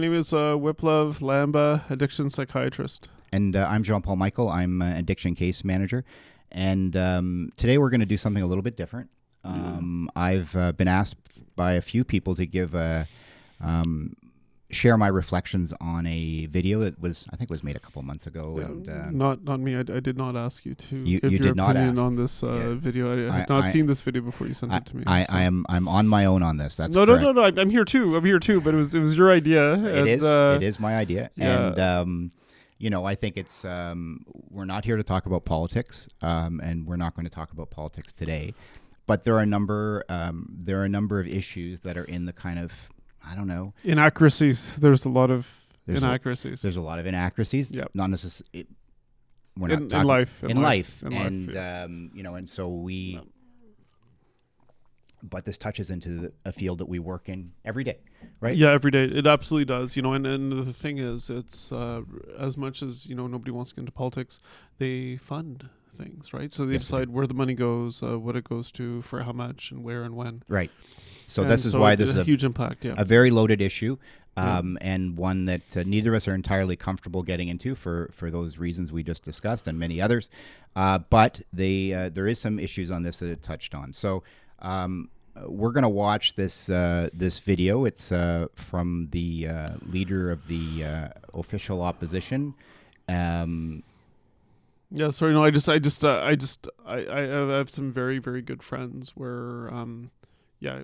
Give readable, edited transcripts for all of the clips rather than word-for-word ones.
name is Wiplove, Lamba, addiction psychiatrist. And I'm Jean-Paul Michael. I'm an addiction case manager. And today we're going to do something a little bit different. I've been asked by a few people to give share my reflections on a video that I think was made a couple months ago. Yeah, and not me. I did not ask you to you give your did not opinion ask. on this video. I had not seen this video before you sent it to me. I'm on my own on this. That's no. correct. I'm here too. But it was your idea. It is my idea. Yeah. And I think it's we're not here to talk about politics, and we're not going to talk about politics today. But there are a number of issues that are in the kind of, I don't know, inaccuracies. There's a lot of inaccuracies. There's a lot of inaccuracies. Yep. Not necessarily. We're not in life. And so we. No. But this touches into a field that we work in every day, right? Yeah, every day. It absolutely does. And the thing is, it's as much as nobody wants to get into politics, they fund things, right? So they decide where the money goes, what it goes to, for how much, and where and when. Right. So this is why this is a huge impact. Yeah. A very loaded issue, and one that neither of us are entirely comfortable getting into for those reasons we just discussed and many others. But there is some issues on this that it touched on. So. We're going to watch this video. It's from the leader of the official opposition. Yeah, sorry. No, I have some very, very good friends where,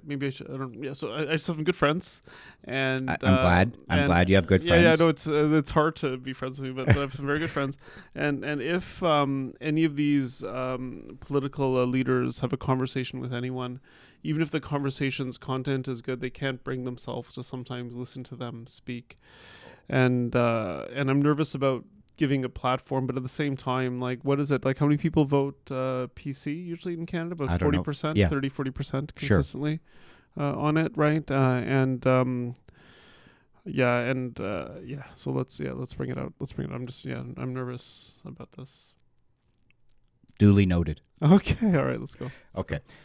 maybe I should. I don't. Yeah, so I just have some good friends, and I'm glad you have good friends. Yeah, no, it's hard to be friends with me, but I have some very good friends, and if any of these political leaders have a conversation with anyone, even if the conversation's content is good, they can't bring themselves to sometimes listen to them speak, and I'm nervous about giving a platform, but at the same time, like, what is it? Like, how many people vote PC usually in Canada? About 40%, yeah. 30-40% consistently on it, right? So let's bring it out. I'm nervous about this. Duly noted. Okay, all right, let's go.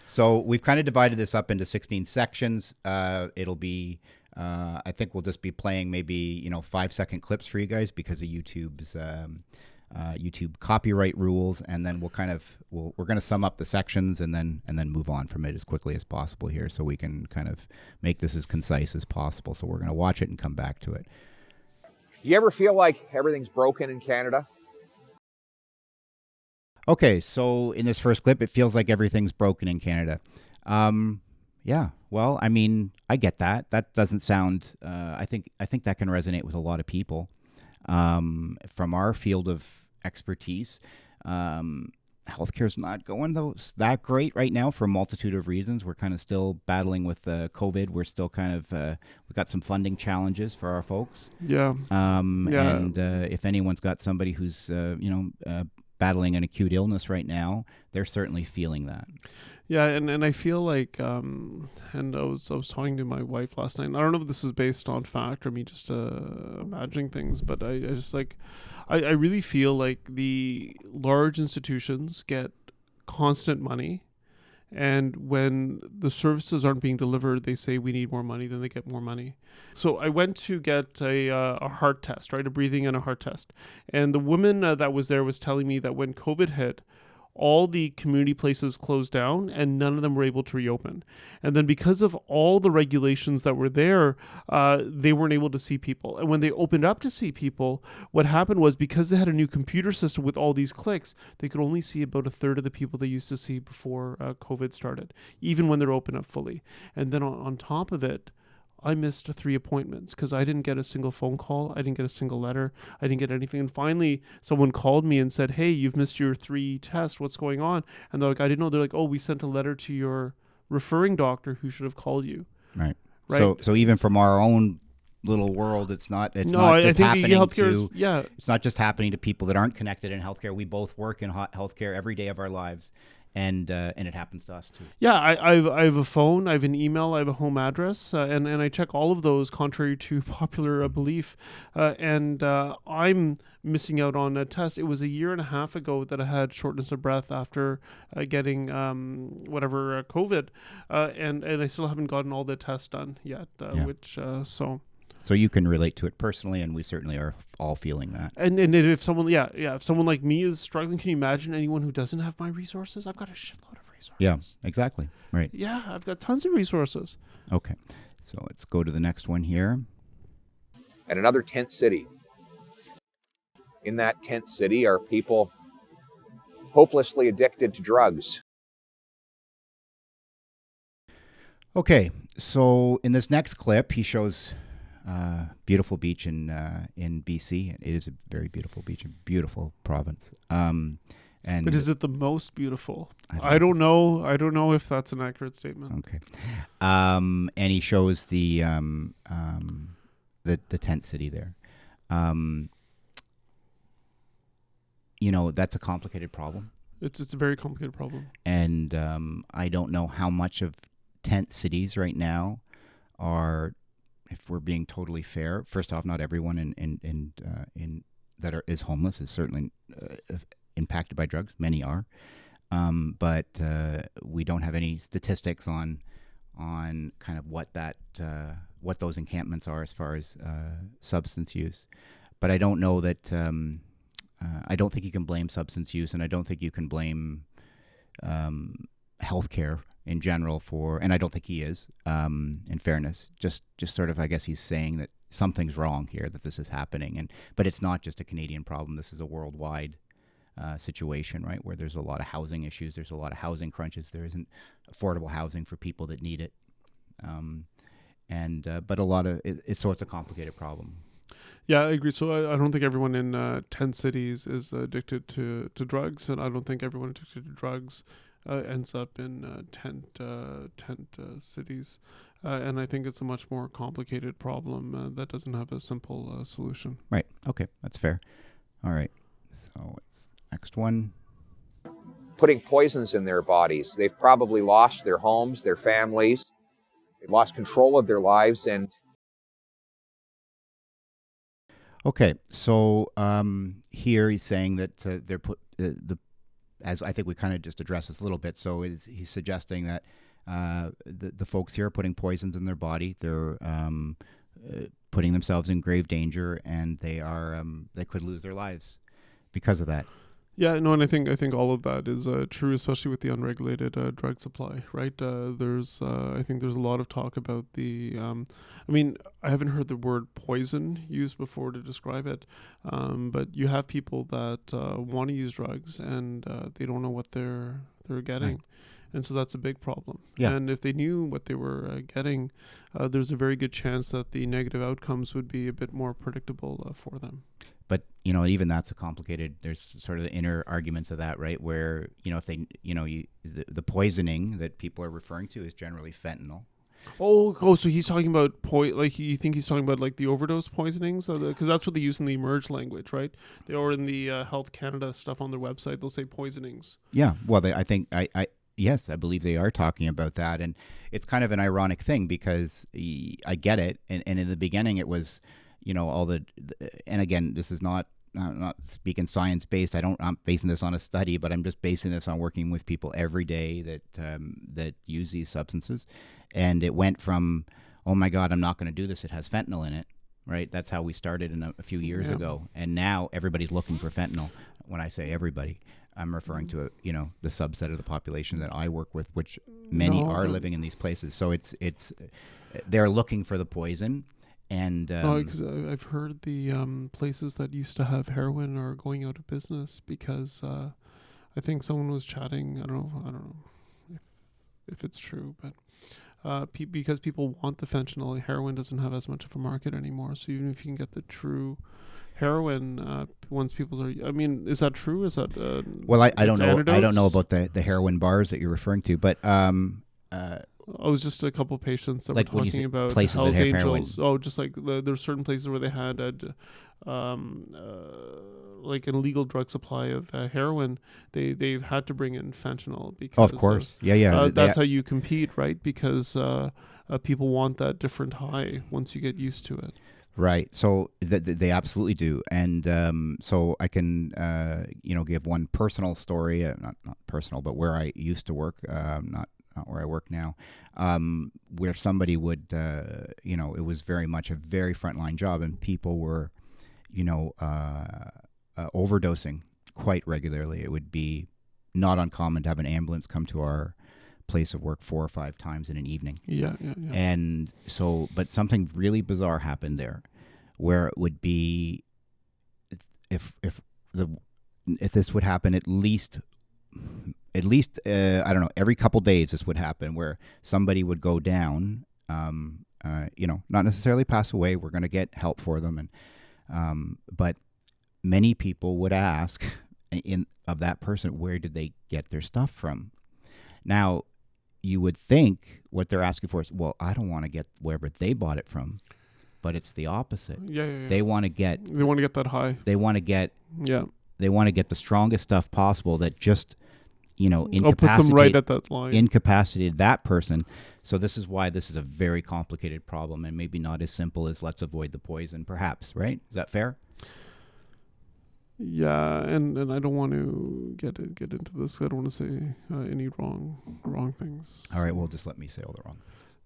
So we've kind of divided this up into 16 sections. It'll be, I think we'll just be playing maybe 5-second clips for you guys because of YouTube's YouTube copyright rules, and then we're going to sum up the sections and then move on from it as quickly as possible here, so we can kind of make this as concise as possible. So we're going to watch it and come back to it. Do you ever feel like everything's broken in Canada? Okay, so in this first clip, it feels like everything's broken in Canada. Yeah, well, I mean, I get that. That doesn't sound. I think that can resonate with a lot of people. From our field of expertise, healthcare's not going that great right now for a multitude of reasons. We're kind of still battling with COVID. We're still kind of we've got some funding challenges for our folks. Yeah. And if anyone's got somebody who's battling an acute illness right now, they're certainly feeling that. Yeah, and I feel like, and I was talking to my wife last night, and I don't know if this is based on fact or me just imagining things, but I just like, I really feel like the large institutions get constant money, and when the services aren't being delivered, they say we need more money, then they get more money. So I went to get a heart test, right, a breathing and a heart test, and the woman that was there was telling me that when COVID hit, all the community places closed down and none of them were able to reopen. And then because of all the regulations that were there, they weren't able to see people. And when they opened up to see people, what happened was, because they had a new computer system with all these clicks, they could only see about a third of the people they used to see before COVID started, even when they're open up fully. And then on top of it, I missed 3 appointments because I didn't get a single phone call. I didn't get a single letter. I didn't get anything. And finally, someone called me and said, hey, you've missed your 3 tests. What's going on? And they're like, I didn't know. They're like, oh, we sent a letter to your referring doctor who should have called you. Right. So even from our own little world, it's not just happening to people that aren't connected in healthcare. We both work in healthcare every day of our lives. And it happens to us too. Yeah, I have a phone, I have an email, I have a home address, and I check all of those contrary to popular belief. And I'm missing out on a test. It was a year and a half ago that I had shortness of breath after getting COVID, and I still haven't gotten all the tests done yet. Yeah. So you can relate to it personally, and we certainly are all feeling that. And if someone, if someone like me is struggling, can you imagine anyone who doesn't have my resources? I've got a shitload of resources. Yeah, exactly. Right. Yeah, I've got tons of resources. Okay. So let's go to the next one here. And another tent city. In that tent city are people hopelessly addicted to drugs. Okay, so in this next clip, he shows beautiful beach in BC. It is a very beautiful beach, a beautiful province. But is it the most beautiful? I don't know. I don't know if that's an accurate statement. Okay, and he shows the tent city there. That's a complicated problem. It's a very complicated problem. And I don't know how much of tent cities right now are, if we're being totally fair. First off, not everyone in that is homeless is certainly impacted by drugs. Many are, but we don't have any statistics on kind of what those encampments are as far as substance use. But I don't know that. I don't think you can blame substance use, and I don't think you can blame healthcare in general and I don't think he is, in fairness. Just sort of, I guess he's saying that something's wrong here, that this is happening, but it's not just a Canadian problem. This is a worldwide situation, right, where there's a lot of housing issues, there's a lot of housing crunches, there isn't affordable housing for people that need it, but a lot of so it's a complicated problem. Yeah, I agree. So I don't think everyone in tent cities is addicted to drugs, and I don't think everyone addicted to drugs ends up in tent cities. And I think it's a much more complicated problem that doesn't have a simple solution. Right. Okay, that's fair. All right. So it's next one. Putting poisons in their bodies. They've probably lost their homes, their families. They've lost control of their lives, and okay, so here he's saying that they're put as I think we kind of just addressed this a little bit. So he's suggesting that the folks here are putting poisons in their body. They're putting themselves in grave danger, and they could lose their lives because of that. Yeah, no, and I think all of that is true, especially with the unregulated drug supply, right? I think there's a lot of talk about the. I haven't heard the word poison used before to describe it, but you have people that want to use drugs and they don't know what they're getting. Right. And so that's a big problem. Yeah. And if they knew what they were getting, there's a very good chance that the negative outcomes would be a bit more predictable for them. But, even that's a complicated, there's sort of the inner arguments of that, right? Where, if they, the poisoning that people are referring to is generally fentanyl. Oh, so he's talking about, you think he's talking about like the overdose poisonings? Because that's what they use in the emerge language, right? Or in the Health Canada stuff on their website, they'll say poisonings. Yeah, well, yes, I believe they are talking about that. And it's kind of an ironic thing because I get it. And in the beginning it was, and again, this is not, I'm not speaking science-based. I'm basing this on a study, but I'm just basing this on working with people every day that use these substances. And it went from, oh my God, I'm not going to do this. It has fentanyl in it, right? That's how we started a few years ago. And now everybody's looking for fentanyl. When I say everybody, I'm referring to the subset of the population that I work with, which many are living in these places. So it's they're looking for the poison. And because I've heard the places that used to have heroin are going out of business because I think someone was chatting. I don't know if it's true, but because people want the fentanyl, heroin doesn't have as much of a market anymore. So even if you can get the true heroin, once people are, is that true? Is that well? I don't know. Antidotes? I don't know about the heroin bars that you're referring to, but I was just a couple of patients that like were talking about Hell's Angels. Oh, just like there's certain places where they had like an illegal drug supply of heroin. They've had to bring in fentanyl because of course, yeah. That's how you compete, right? Because people want that different high once you get used to it. Right. So they absolutely do. And so I can, give one personal story, not personal, but where I used to work, not not where I work now, where somebody would, it was very much a very frontline job, and people were, overdosing quite regularly. It would be not uncommon to have an ambulance come to our place of work 4 or 5 times in an evening. Yeah. And so, but something really bizarre happened there, where it would be, if this would happen at least I don't know, every couple days this would happen, where somebody would go down, not necessarily pass away. We're going to get help for them, but many people would ask of that person, where did they get their stuff from? Now, you would think what they're asking for is, well, I don't want to get wherever they bought it from, but it's the opposite. Yeah. They want to get that high. They want to get the strongest stuff possible that just, puts them right at that line. Incapacitated that person. So this is why this is a very complicated problem, and maybe not as simple as let's avoid the poison, perhaps, right? Is that fair? Yeah, and I don't want to get into this. I don't want to say any wrong things. All right, well, just let me say all the wrong things.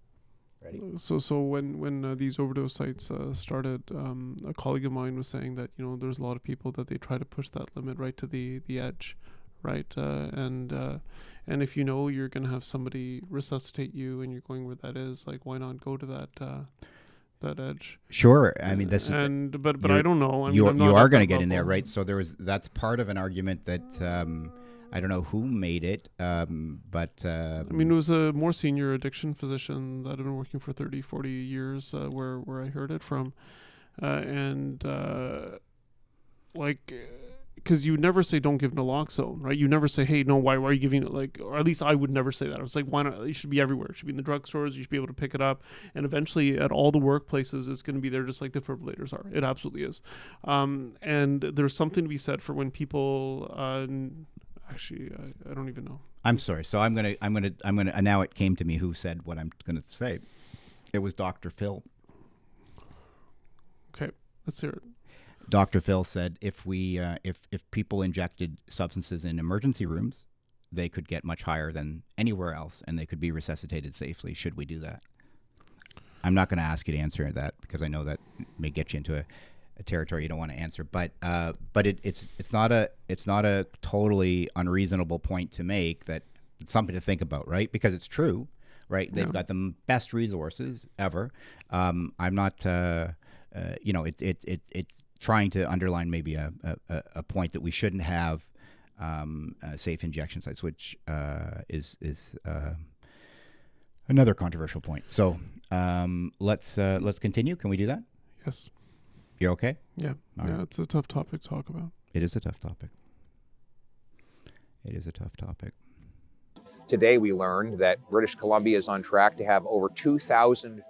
Ready? So when these overdose sites started, a colleague of mine was saying that there's a lot of people that they try to push that limit right to the edge, right? And if you're gonna have somebody resuscitate you and you're going where that is, like, why not go to that edge? Sure. I mean, this is, but I don't know. You are going to get in there, right? So that's part of an argument that I don't know who made it, but it was a more senior addiction physician that had been working for 30, 40 years, where I heard it from, because you never say don't give naloxone, right? You never say, hey, no, why are you giving it? Or at least I would never say that. I was like, why not? It should be everywhere. It should be in the drugstores. You should be able to pick it up. And eventually at all the workplaces, it's going to be there just like defibrillators are. It absolutely is. And there's something to be said for when people, actually, I don't even know. I'm sorry. So I'm going to, now it came to me who said what I'm going to say. It was Dr. Phil. Okay, let's hear it. Dr. Phil said if people injected substances in emergency rooms, they could get much higher than anywhere else, and they could be resuscitated safely. Should we do that? I'm not going to ask you to answer that, because I know that may get you into a territory you don't want to answer. But it's not a totally unreasonable point to make. That it's something to think about, right? Because it's true, right? They've got the best resources ever. I'm not. It's trying to underline maybe a point that we shouldn't have safe injection sites, which is another controversial point. So let's continue. Can we do that? Yes. You're okay? Yeah. All right. It's a tough topic to talk about. It is a tough topic. Today we learned that British Columbia is on track to have over 2,000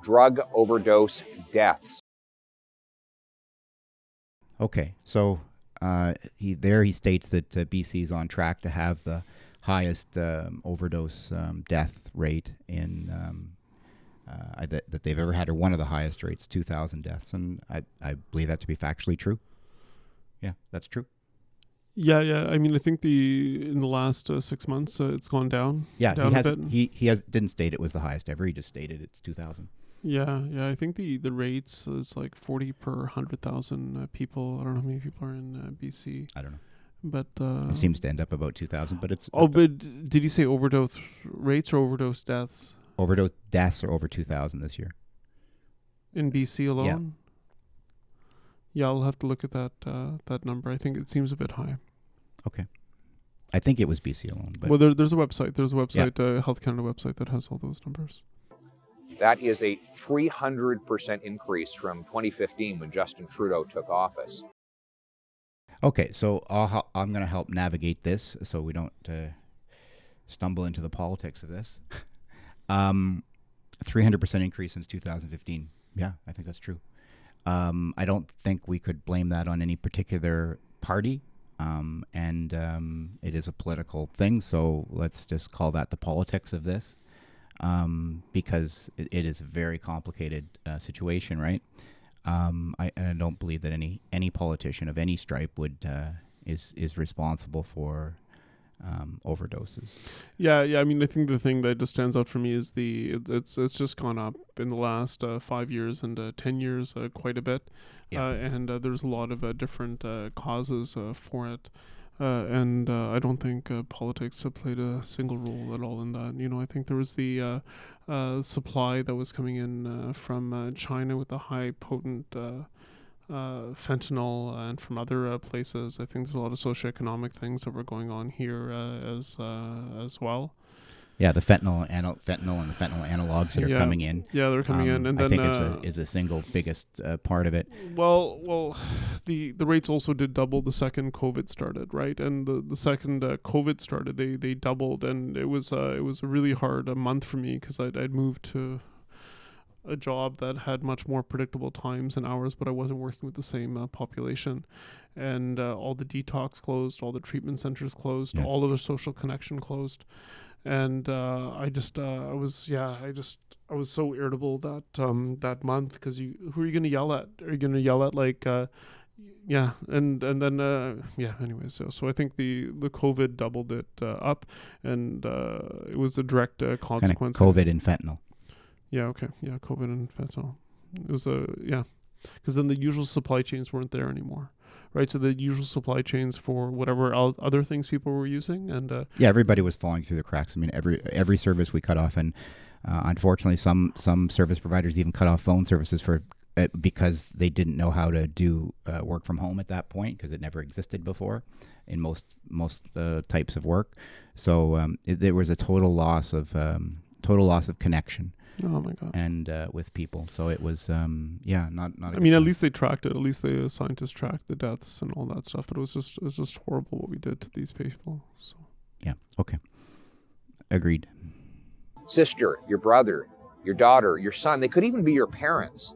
drug overdose deaths. Okay, so he states that BC is on track to have the highest overdose death rate in that they've ever had, or one of the highest rates, 2,000 deaths, and I believe that to be factually true. Yeah, that's true. Yeah. I mean, I think in the last 6 months, it's gone down. Yeah, down a bit. He didn't state it was the highest ever. He just stated it's 2,000. Yeah. I think the rates is like 40 per 100,000 people. I don't know how many people are in BC. I don't know. But it seems to end up about 2,000. But it's but did you say overdose rates or overdose deaths? Overdose deaths are over 2,000 this year in BC alone. Yeah, I'll have to look at that number. I think it seems a bit high. Okay. I think it was BC alone. But well, there's a website. There's a website, Health Canada website, that has all those numbers. That is a 300% increase from 2015 when Justin Trudeau took office. Okay, so I'm going to help navigate this so we don't stumble into the politics of this. 300% increase since 2015. Yeah, I think that's true. I don't think we could blame that on any particular party, and it is a political thing, so let's just call that the politics of this, because it is a very complicated situation, right? I don't believe that any politician of any stripe is responsible for overdoses. Yeah. I mean, I think the thing that just stands out for me is it's just gone up in the last 5 years and 10 years quite a bit. Yeah. And there's a lot of different causes for it. And I don't think politics played a single role at all in that. You know, I think there was the supply that was coming in from China with the high potent fentanyl, and from other places. I think there's a lot of socioeconomic things that were going on here as well. Yeah, the fentanyl and the fentanyl analogs that are coming in. Yeah, they're coming in, and I then think is a single biggest part of it. Well, the rates also did double the second COVID started, right? And the second COVID started, they doubled, and it was a really hard month for me because I'd moved to a job that had much more predictable times and hours, but I wasn't working with the same population, and all the detox closed, all the treatment centers closed, Yes. all of the social connection closed. And I was so irritable that month because who are you going to yell at? Are you going to yell at anyways, so I think the COVID doubled it up, and it was a direct consequence. Kind of COVID and fentanyl. Yeah. Okay. Yeah. COVID and fentanyl. It was because then the usual supply chains weren't there anymore. Right, so the usual supply chains for whatever other things people were using, and everybody was falling through the cracks. I mean, every service we cut off, and unfortunately, some service providers even cut off phone services because they didn't know how to do work from home at that point, because it never existed before in most types of work. So there was a total loss of connection. Oh my God! And with people, so it was not. I mean, at least they tracked it. At least the scientists tracked the deaths and all that stuff. But it was just horrible what we did to these people. So yeah, okay, agreed. Sister, your brother, your daughter, your son. They could even be your parents.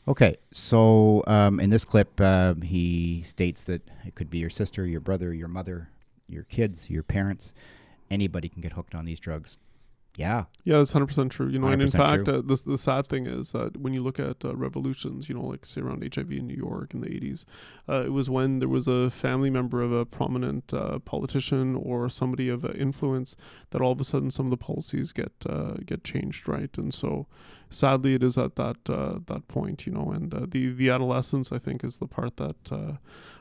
Okay, so in this clip, he states that it could be your sister, your brother, your mother, your kids, your parents. Anybody can get hooked on these drugs. Yeah, that's 100% true. You know, and in fact, true. the sad thing is that when you look at revolutions, you know, like say around HIV in New York in the 80s, it was when there was a family member of a prominent politician or somebody of influence that all of a sudden some of the policies get changed, right? And so, sadly, it is at that point, you know. And the adolescence, I think, is the part that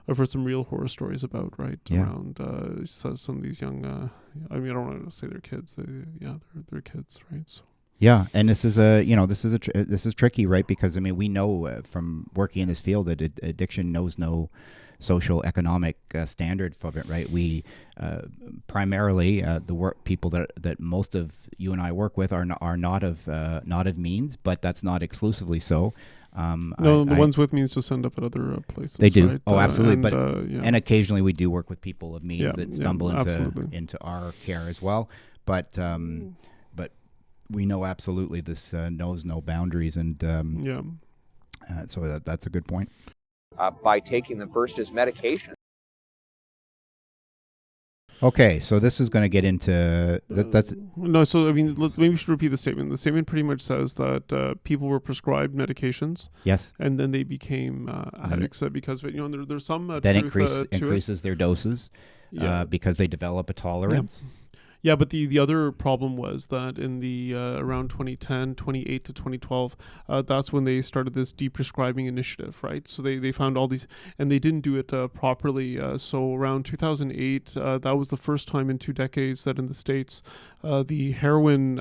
I've heard some real horror stories about, right? Yeah. Around some of these young. I mean, I don't want to say they're kids. They're kids, right? So. Yeah, and this is tricky, right? Because I mean, we know from working in this field that addiction knows no social economic standard for it, right? We primarily the people that most of you and I work with are not of means, but that's not exclusively so. The ones with means just end up at other places. They do. Right? Oh, absolutely. And occasionally we do work with people of means that stumble into our care as well. But we know absolutely this knows no boundaries, and so that's a good point. By taking them first as medication. Okay, so this is going to get into that's no. So I mean, maybe we should repeat the statement. The statement pretty much says that people were prescribed medications, yes, and then they became addicts because of it. You know, there's some then truth, increases their doses because they develop a tolerance. Yeah, but the other problem was that in the around 2010, 2008 to 2012, that's when they started this deprescribing initiative, right? So they found all these, and they didn't do it properly. So around 2008, that was the first time in 2 decades that in the States, the heroin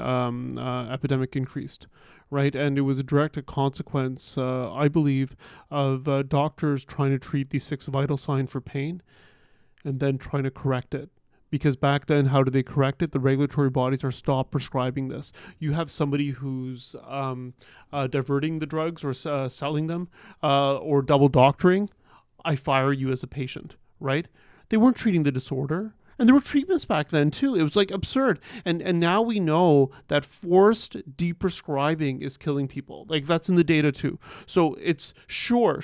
epidemic increased. Right, and it was a direct consequence, I believe, of doctors trying to treat the 6 vital sign for pain and then trying to correct it. Because back then, how do they correct it? The regulatory bodies are stop prescribing this. You have somebody who's diverting the drugs or selling them or double doctoring. I fire you as a patient, right? They weren't treating the disorder. And there were treatments back then too. It was like absurd. And now we know that forced deprescribing is killing people. Like that's in the data too. So it's sure.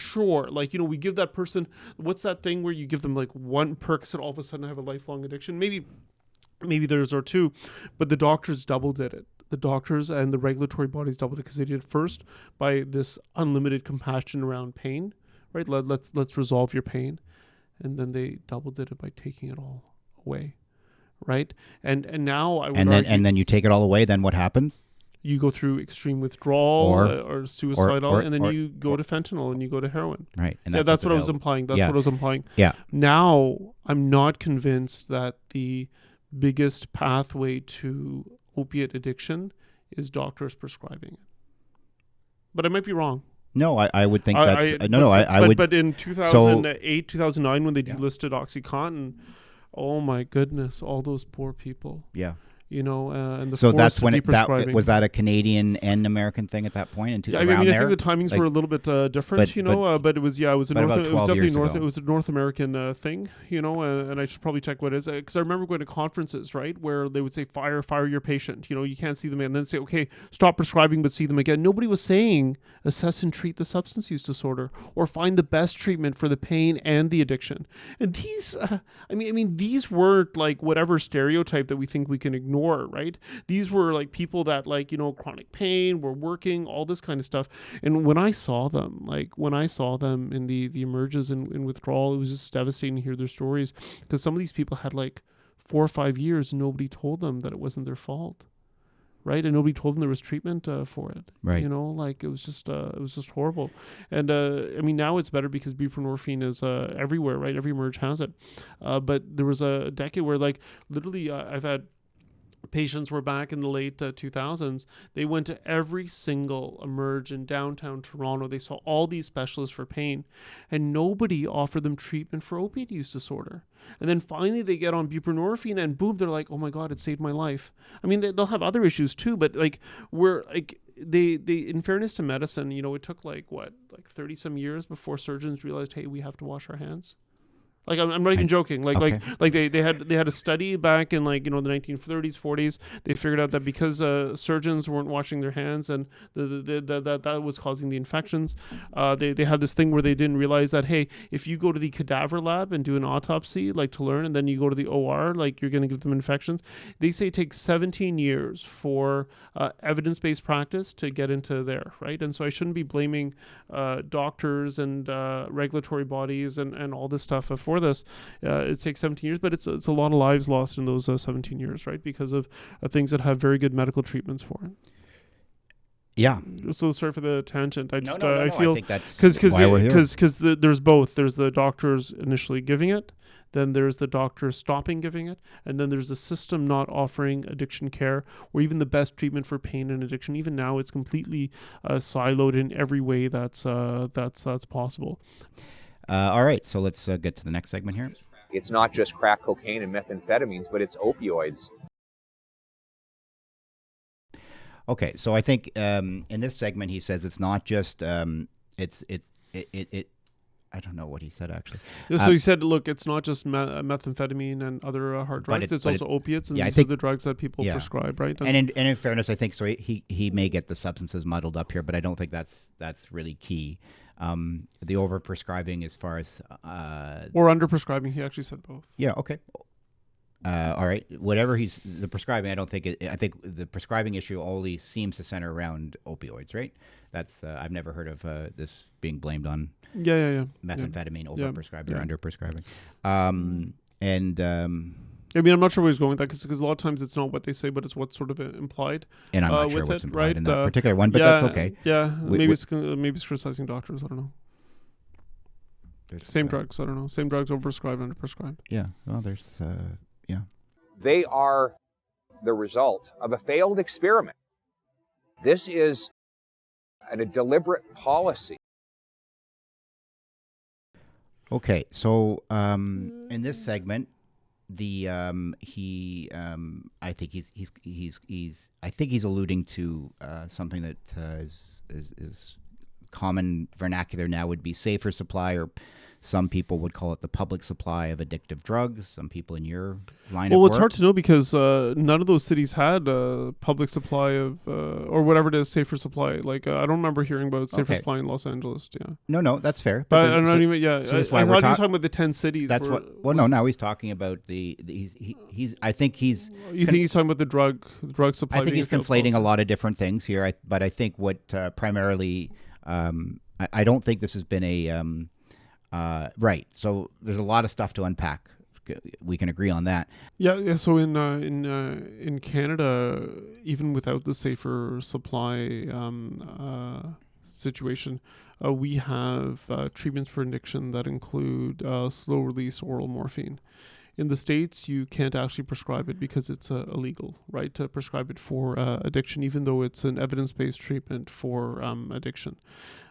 Like, you know, we give that person, what's that thing where you give them like one Percocet, all of a sudden have a lifelong addiction? Maybe there's or two, but the doctors double did it. The doctors and the regulatory bodies doubled it because they did it first by this unlimited compassion around pain, right? Let's resolve your pain. and then they double did it by taking it all away, right? And now I would And argue, then you take it all away. Then what happens? you go through extreme withdrawal or suicidal, and then you go to fentanyl and you go to heroin. Right. And That's what I was implying. That's what I was implying. Yeah. Now, I'm not convinced that the biggest pathway to opiate addiction is doctors prescribing it. But I might be wrong. No, I would think that's I would. But in 2008, 2009, when they delisted OxyContin, oh my goodness, all those poor people. Yeah. You know, and the so that's when prescribing. Was that a Canadian and American thing at that point? I think the timings were a little bit different, but it was a North American thing, you know, and I should probably check what it is, because I remember going to conferences, right, where they would say fire your patient, you know, you can't see them, and then say, okay, stop prescribing but see them again. Nobody was saying assess and treat the substance use disorder or find the best treatment for the pain and the addiction. And these, these weren't like whatever stereotype that we think we can ignore. Right? These were like people that, like, you know, chronic pain, were working, all this kind of stuff. And when I saw them in the emerges and withdrawal, it was just devastating to hear their stories, because some of these people had like 4 or 5 years, nobody told them that it wasn't their fault. Right, and nobody told them there was treatment for it. Right, you know, like it was just horrible. And now it's better because buprenorphine is everywhere. Right, every emerge has it. But there was a decade where, like, literally, I've had patients were back in the late 2000s. They went to every single emerge in downtown Toronto. They saw all these specialists for pain, and nobody offered them treatment for opiate use disorder. And then finally they get on buprenorphine, and boom, they're like, oh my God, it saved my life. I mean, they'll have other issues too, but like, we're like, they in fairness to medicine, you know, it took like 30 some years before surgeons realized, hey, we have to wash our hands. Like, I'm not even joking. Like they had a study back in, like, you know, the 1930s, 40s. They figured out that because surgeons weren't washing their hands, and that was causing the infections. They had this thing where they didn't realize that, hey, if you go to the cadaver lab and do an autopsy, like, to learn, and then you go to the OR, like, you're going to give them infections. They say it takes 17 years for evidence-based practice to get into there, right? And so I shouldn't be blaming doctors and regulatory bodies and all this stuff for this. It takes 17 years, but it's a lot of lives lost in those 17 years, right? Because of things that have very good medical treatments for it. Yeah. So sorry for the tangent. I feel I think that's because there's both. There's the doctors initially giving it, then there's the doctors stopping giving it, and then there's the system not offering addiction care or even the best treatment for pain and addiction. Even now, it's completely siloed in every way that's possible. All right, so let's get to the next segment here. It's not just crack cocaine and methamphetamines, but it's opioids. Okay, so I think in this segment he says it's not just I don't know what he said actually. So he said, look, it's not just methamphetamine and other hard drugs. It's also opiates, and these are the drugs that people prescribe, right? And in fairness, I think so. He may get the substances muddled up here, but I don't think that's really key. The overprescribing as far as or underprescribing. He actually said both. Yeah. Okay. All right. Whatever the prescribing, I think the prescribing issue only seems to center around opioids, right? That's I've never heard of this being blamed on methamphetamine overprescribing or underprescribing. I mean, I'm not sure where he's going with that, because a lot of times it's not what they say, but it's what's sort of implied. And I'm not sure what's implied in that particular one, but that's okay. Yeah, maybe it's criticizing doctors. I don't know. Same drugs. I don't know. Same drugs overprescribed, underprescribed. Yeah. Well, there's They are the result of a failed experiment. This is a deliberate policy. Okay, so in this segment, I think he's alluding to something that is common vernacular now would be safer supply, or some people would call it the public supply of addictive drugs. Some people in your line of work. Well, it's hard to know because none of those cities had a public supply of, or whatever it is, safer supply. Like, I don't remember hearing about safer supply in Los Angeles. Yeah. No, that's fair. But I don't even, I thought he was talking about the 10 cities. That's no, now he's talking about I think he's... You think he's talking about the drug supply? I think he's conflating a lot of different things here. But I think what primarily... I don't think this has been Right. So there's a lot of stuff to unpack. We can agree on that. Yeah. So in Canada, even without the safer supply situation, we have treatments for addiction that include slow release oral morphine. In the States, you can't actually prescribe it because it's illegal, right, to prescribe it for addiction, even though it's an evidence-based treatment for addiction.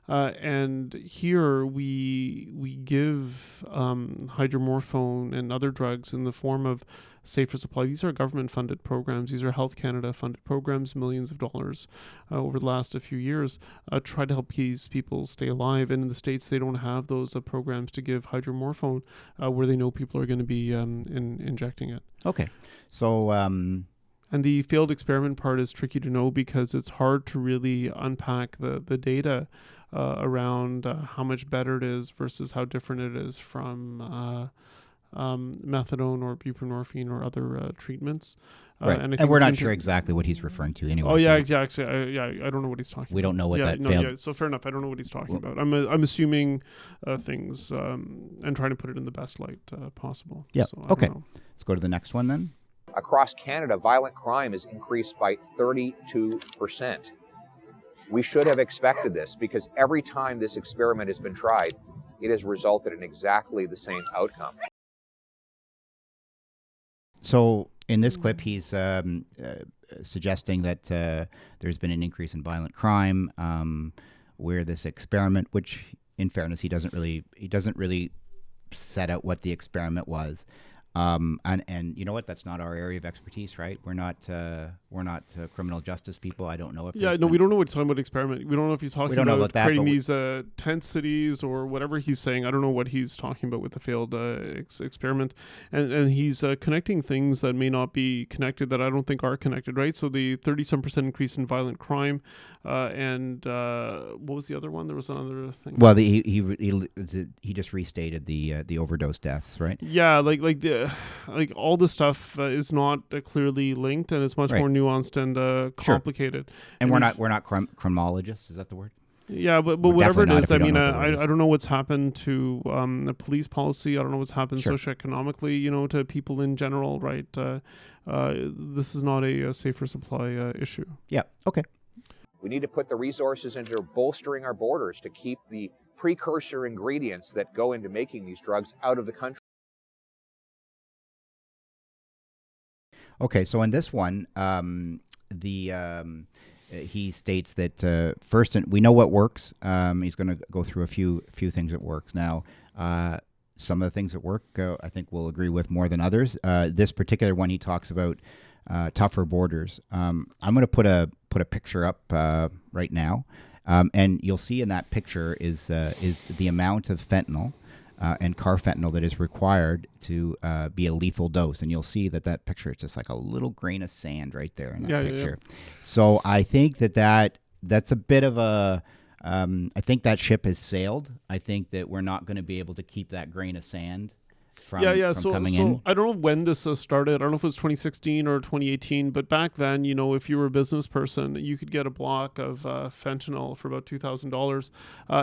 And here we give hydromorphone and other drugs in the form of safer supply. These are government-funded programs. These are Health Canada-funded programs, millions of dollars over the last few years, try to help these people stay alive. And in the States, they don't have those programs to give hydromorphone where they know people are going to be injecting it. Okay. So... And the failed experiment part is tricky to know because it's hard to really unpack the data around how much better it is versus how different it is from methadone or buprenorphine or other treatments. Right. And we're not sure exactly what he's referring to anyway. Oh, yeah, so exactly. I don't know what he's talking about. We don't know what that failed. Yeah, so fair enough. I don't know what he's talking about. I'm assuming things and trying to put it in the best light possible. Yeah. So, okay. Let's go to the next one then. Across Canada, violent crime has increased by 32%. We should have expected this because every time this experiment has been tried, it has resulted in exactly the same outcome. So in this clip, he's suggesting that there's been an increase in violent crime, where this experiment, which in fairness, he doesn't really set out what the experiment was. And you know what? That's not our area of expertise, right? We're not criminal justice people. I don't know if. Yeah, no, we don't know what he's talking about. Experiment. We don't know if he's talking about creating these tent cities or whatever he's saying. I don't know what he's talking about with the failed experiment, and he's connecting things that may not be connected, that I don't think are connected, right? So the 37% increase in violent crime, and what was the other one? There was another thing. Well, he just restated the overdose deaths, right? Yeah, like all this stuff is not clearly linked, and it's much more nuanced and complicated. Sure. And we're not criminologists. Is that the word? Yeah, but whatever it is, I mean, I don't know what's happened to the police policy. I don't know what's happened socioeconomically, to people in general, right? This is not a safer supply issue. Yeah. Okay. We need to put the resources into bolstering our borders to keep the precursor ingredients that go into making these drugs out of the country. Okay, so in this one, he states that first, we know what works. He's going to go through a few things that works. Now, some of the things that work, I think we'll agree with more than others. This particular one, he talks about tougher borders. I'm going to put a picture up right now, and you'll see in that picture is the amount of fentanyl. And carfentanil that is required to be a lethal dose. And you'll see that picture is just like a little grain of sand right there in that picture. Yeah. So I think that's a bit of a, I think that ship has sailed. I think that we're not going to be able to keep that grain of sand from coming in. I don't know when this started. I don't know if it was 2016 or 2018, but back then, if you were a business person, you could get a block of fentanyl for about $2,000,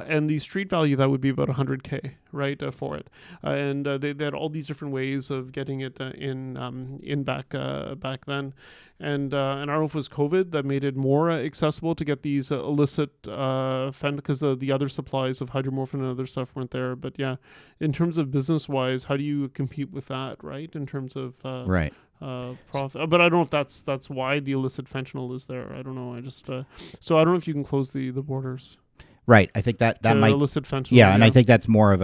and the street value that would be about $100K, right, for it. And they had all these different ways of getting it in back then. And I don't know if it was COVID that made it more accessible to get these illicit fentanyl, because the other supplies of hydromorphone and other stuff weren't there. But yeah, in terms of business-wise, how do you compete with that, right? In terms of profit. But I don't know if that's why the illicit fentanyl is there. I don't know. I just so I don't know if you can close the borders. Right. I think that might illicit fentanyl. Yeah, and I think that's more of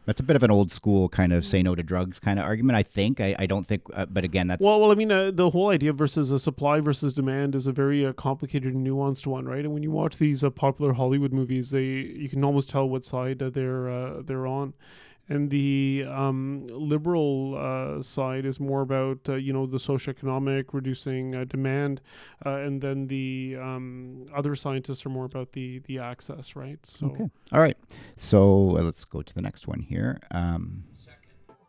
that's a bit of an old school kind of say no to drugs kind of argument. I think. I don't think. But again, that's well. I mean, the whole idea versus a supply versus demand is a very complicated and nuanced one, right? And when you watch these popular Hollywood movies, you can almost tell what side they're on. And the liberal side is more about, the socioeconomic, reducing demand. And then the other scientists are more about the access, right? So. Okay. All right. So let's go to the next one here.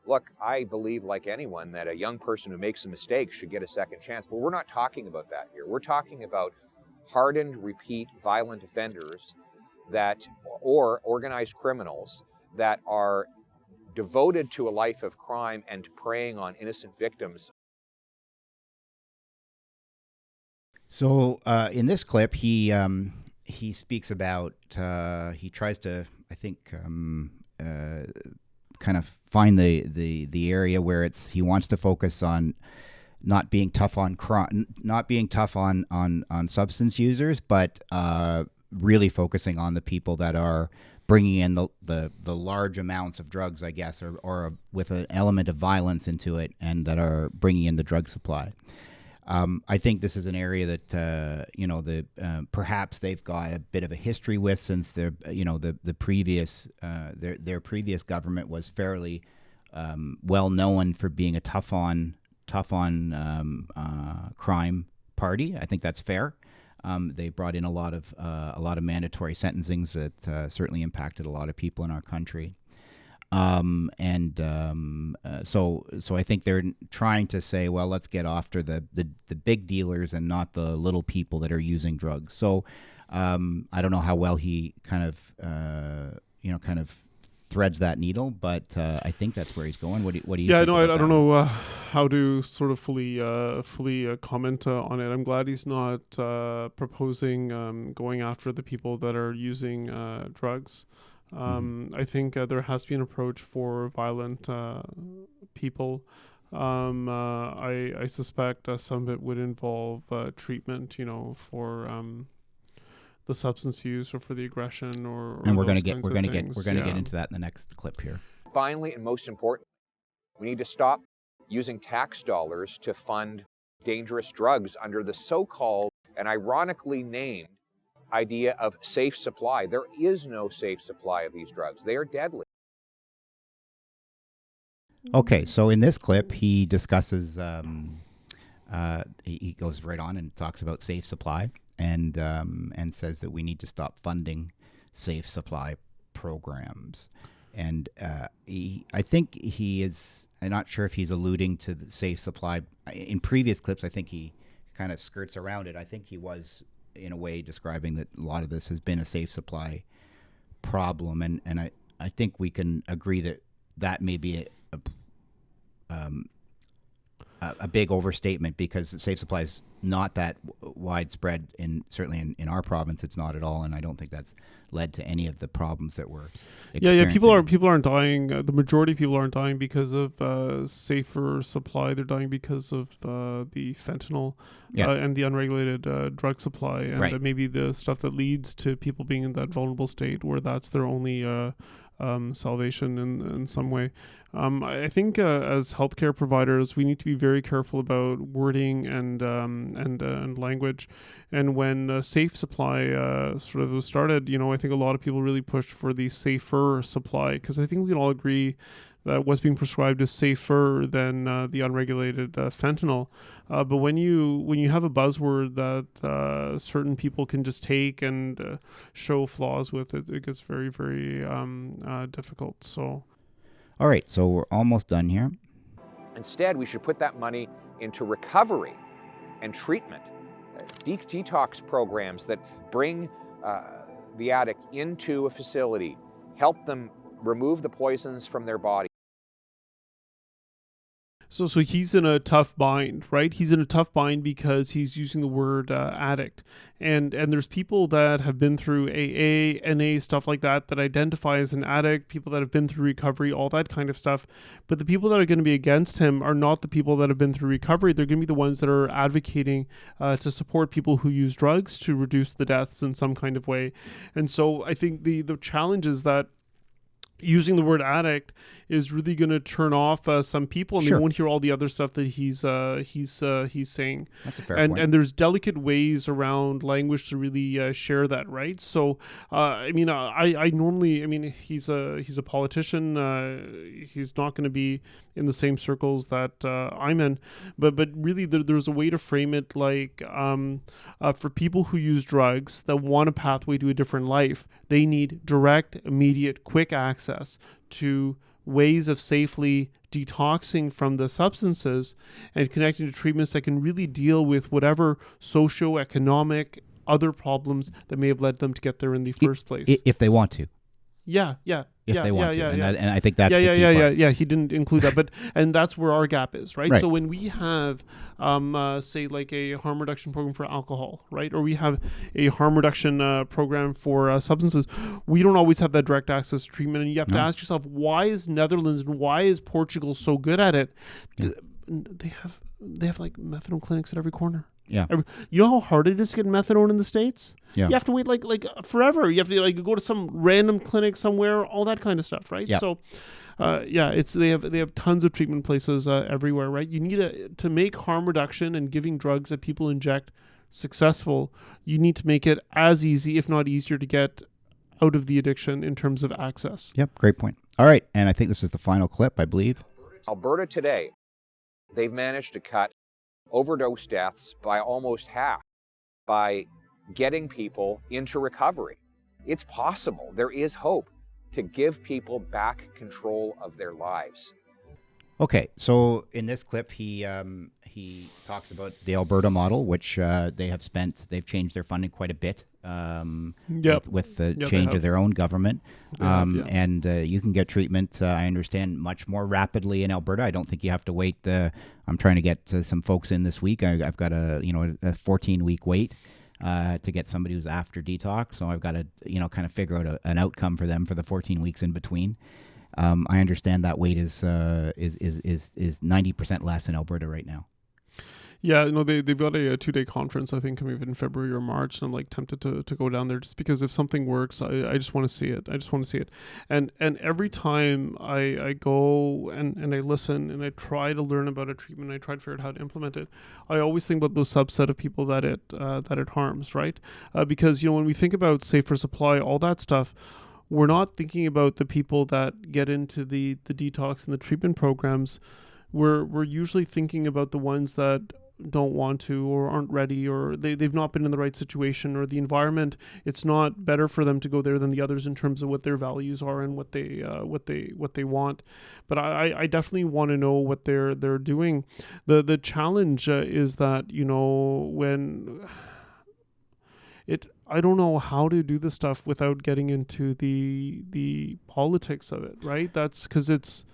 Look, I believe, like anyone, that a young person who makes a mistake should get a second chance. But we're not talking about that here. We're talking about hardened, repeat, violent offenders or organized criminals that are devoted to a life of crime and preying on innocent victims. So in this clip, he speaks about he tries to, I think, kind of find the area where he wants to focus on not being tough on substance users, but really focusing on the people that are bringing in the large amounts of drugs, I guess, or with an element of violence into it, and that are bringing in the drug supply. I think this is an area that perhaps they've got a bit of a history with, since their previous their previous government was fairly well known for being a tough on crime party. I think that's fair. They brought in a lot of mandatory sentencings that certainly impacted a lot of people in our country. So I think they're trying to say, well, let's get after the big dealers and not the little people that are using drugs. So I don't know how well he kind of threads that needle, but I think that's where he's going. What do you? Yeah, think no, I about don't that? know how to sort of fully comment on it. I'm glad he's not proposing going after the people that are using drugs. I think there has to be an approach for violent people. I suspect some of it would involve treatment, for the substance use or for the aggression, or And we're going gonna get into that in the next clip here. Finally, and most important, we need to stop using tax dollars to fund dangerous drugs under the so-called and ironically named idea of safe supply. There is no safe supply of these drugs. They are deadly. Okay, so in this clip, he discusses, he goes right on and talks about safe supply, and says that we need to stop funding safe supply programs. And I think he is, I'm not sure if he's alluding to the safe supply. In previous clips, I think he kind of skirts around it. I think he was, in a way, describing that a lot of this has been a safe supply problem. And I think we can agree that may be a big overstatement, because the safe supply is not that widespread certainly in our province. It's not at all, and I don't think that's led to any of the problems that we're experiencing. People aren't dying. The majority of people aren't dying because of safer supply. They're dying because of the fentanyl and the unregulated drug supply, and maybe the stuff that leads to people being in that vulnerable state where that's their only salvation in some way. I think as healthcare providers, we need to be very careful about wording and language. And when safe supply sort of was started, I think a lot of people really pushed for the safer supply, because I think we can all agree that what's being prescribed is safer than the unregulated fentanyl. But when you have a buzzword that certain people can just take and show flaws with it, it gets very, very difficult. So, all right, so we're almost done here. Instead, we should put that money into recovery and treatment, detox programs that bring the addict into a facility, help them remove the poisons from their body. So he's in a tough bind, right? He's in a tough bind because he's using the word addict. And there's people that have been through AA, NA, stuff like that identify as an addict, people that have been through recovery, all that kind of stuff. But the people that are going to be against him are not the people that have been through recovery. They're going to be the ones that are advocating to support people who use drugs to reduce the deaths in some kind of way. And so I think the challenge is that using the word addict is really going to turn off some people, and they won't hear all the other stuff that he's saying. That's a fair point. And there's delicate ways around language to really share that, right? So, I normally, he's a politician. He's not going to be in the same circles that I'm in, but really there's a way to frame it like for people who use drugs that want a pathway to a different life, they need direct, immediate, quick access to ways of safely detoxing from the substances and connecting to treatments that can really deal with whatever socioeconomic other problems that may have led them to get there in the first place. If they want to. if they want to. Yeah, And, yeah. and I think that's the key part. He didn't include that, but and that's where our gap is, right? Right. So when we have, say, like a harm reduction program for alcohol, right, or we have a harm reduction program for substances, we don't always have that direct access to treatment, and you have to ask yourself, why is Netherlands and why is Portugal so good at it? Yeah. They have like methadone clinics at every corner. Yeah. You know how hard it is to get methadone in the States? Yeah. You have to wait like forever. You have to like go to some random clinic somewhere, all that kind of stuff, right? Yeah. So, they have tons of treatment places everywhere, right? You need to make harm reduction and giving drugs that people inject successful. You need to make it as easy, if not easier, to get out of the addiction in terms of access. Yep. Great point. All right. And I think this is the final clip, I believe. Alberta today, they've managed to cut overdose deaths by almost half by getting people into recovery. It's possible. There is hope to give people back control of their lives. Okay, so in this clip, he talks about the Alberta model, which they've changed their funding quite a bit with the change of their own government. And you can get treatment, I understand, much more rapidly in Alberta. I don't think you have to wait. I'm trying to get some folks in this week. I've got a 14-week wait to get somebody who's after detox. So I've got to kind of figure out an outcome for them for the 14 weeks in between. I understand that wait is 90% less in Alberta right now. Yeah, no, they've got a 2-day conference, I think, coming up in February or March, and I'm like tempted to go down there just because if something works, I just want to see it. I just want to see it. And every time I go and I listen and I try to learn about a treatment, I try to figure out how to implement it, I always think about those subset of people that it harms, right? Because, when we think about safer supply, all that stuff, we're not thinking about the people that get into the detox and the treatment programs. We're usually thinking about the ones that don't want to or aren't ready or they've not been in the right situation or the environment. It's not better for them to go there than the others in terms of what their values are and what they want. But I definitely want to know what they're doing. The challenge is that I don't know how to do this stuff without getting into the politics of it, right? That's because it's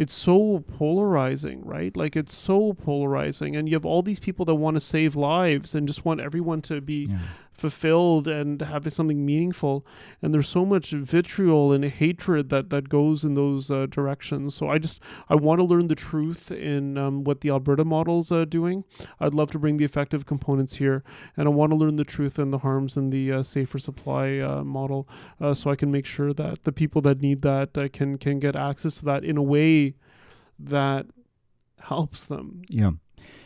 so polarizing, right? Like it's so polarizing, and you have all these people that want to save lives and just want everyone to be fulfilled and have something meaningful, and there's so much vitriol and hatred that goes in those directions. So I want to learn the truth in what the Alberta model's doing. I'd love to bring the effective components here, and I want to learn the truth and the harms in the safer supply model, so I can make sure that the people that need that can get access to that in a way that helps them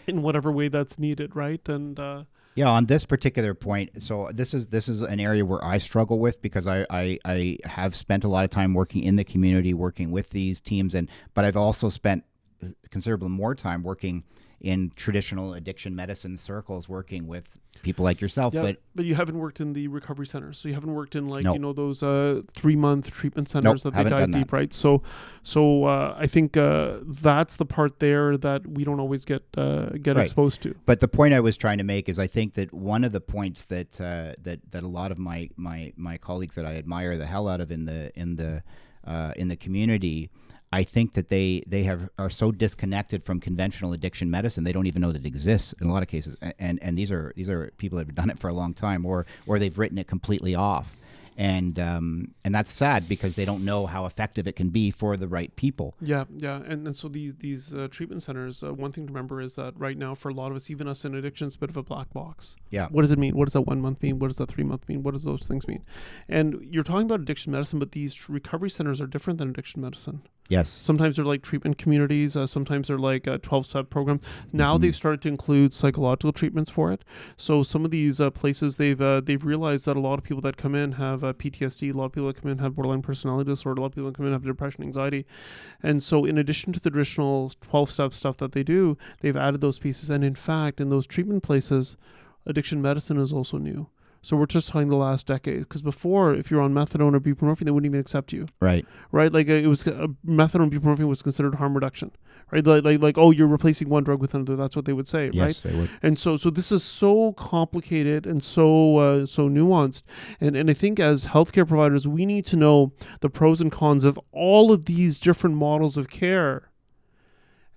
in whatever way that's needed, right? And on this particular point, so this is an area where I struggle with because I have spent a lot of time working in the community, working with these teams, but I've also spent considerably more time working in traditional addiction medicine circles, working with people like yourself. But you haven't worked in the recovery centers, so you haven't worked in those 3-month treatment centers that they dive deep, right? So I think that's the part there that we don't always get exposed to. But the point I was trying to make is I think that one of the points that a lot of my colleagues that I admire the hell out of in the community, I think that they are so disconnected from conventional addiction medicine, they don't even know that it exists in a lot of cases. And these are people that have done it for a long time, or they've written it completely off. And that's sad because they don't know how effective it can be for the right people. And so these treatment centers, one thing to remember is that right now for a lot of us, even us in addiction, it's a bit of a black box. What does it mean? What does that 1 month mean? What does that 3 month mean? What does those things mean? And you're talking about addiction medicine, but these recovery centers are different than addiction medicine. Yes. Sometimes they're like treatment communities. Sometimes they're like 12-step programs. Now they've started to include psychological treatments for it. So some of these places, they've realized that a lot of people that come in have PTSD. A lot of people that come in have borderline personality disorder. A lot of people that come in have depression, anxiety. And so in addition to the traditional 12-step stuff that they do, they've added those pieces. And in fact, in those treatment places, addiction medicine is also new. So we're just talking the last decade. Because before, if you're on methadone or buprenorphine, they wouldn't even accept you. Right. Right? Like it was methadone, buprenorphine was considered harm reduction. Right? Like oh, you're replacing one drug with another. That's what they would say. Yes, right? they would. And so this is so complicated and so nuanced. And I think as healthcare providers, we need to know the pros and cons of all of these different models of care.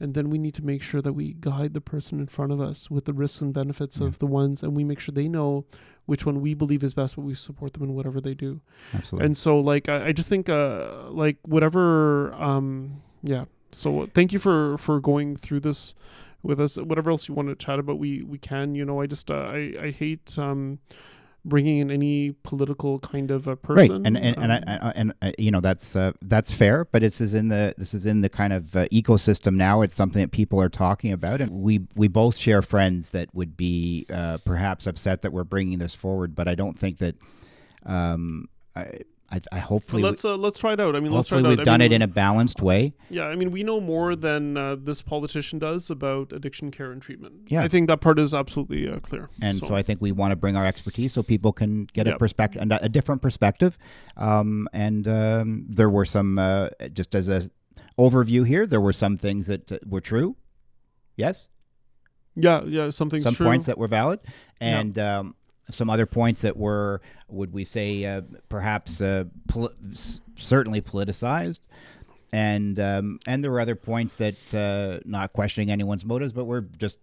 And then we need to make sure that we guide the person in front of us with the risks and benefits of the ones, and we make sure they know which one we believe is best, but we support them in whatever they do. Absolutely. And so, like, I just think, like, whatever, yeah. So thank you for going through this with us. Whatever else you want to chat about, we can. You know, I just, I hate bringing in any political kind of a person. Right, and you know, that's fair, but this is in the kind of ecosystem now. It's something that people are talking about, and we both share friends that would be perhaps upset that we're bringing this forward. But I don't think that I hopefully let's try it out. I mean, let's try it hopefully out. we've done it in a balanced way. Yeah, I mean, we know more than this politician does about addiction care and treatment. Yeah. I think that part is absolutely clear. And so I think we want to bring our expertise so people can get a perspective, a different perspective. There were some, just as a overview here, there were some things that were true. Yes. Yeah. Some things. Some true. points that were valid, and some other points that were, would we say, perhaps certainly politicized, and there were other points that not questioning anyone's motives, but were just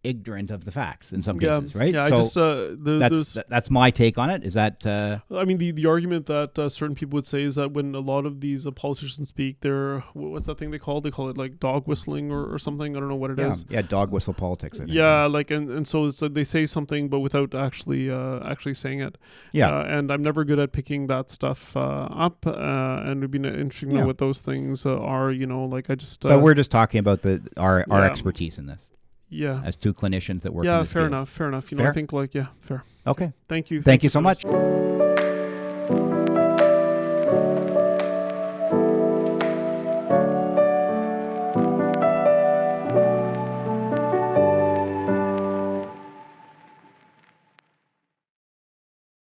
ignorant of the facts in some cases, right? Yeah, so that's my take on it. Is that I mean, the argument that certain people would say is that when a lot of these politicians speak, they're, what's that thing they call it like dog whistling or something. I don't know what it is. Yeah, dog whistle politics, I think. Yeah, like and so it's they say something but without actually saying it. Yeah, and I'm never good at picking that stuff up, and it'd be interesting to know what those things are. You know, like I just. But we're just talking about our expertise in this. Yeah. As two clinicians that work in this fair field. enough. You know, I think fair. Okay. Thank you. Thank you so much.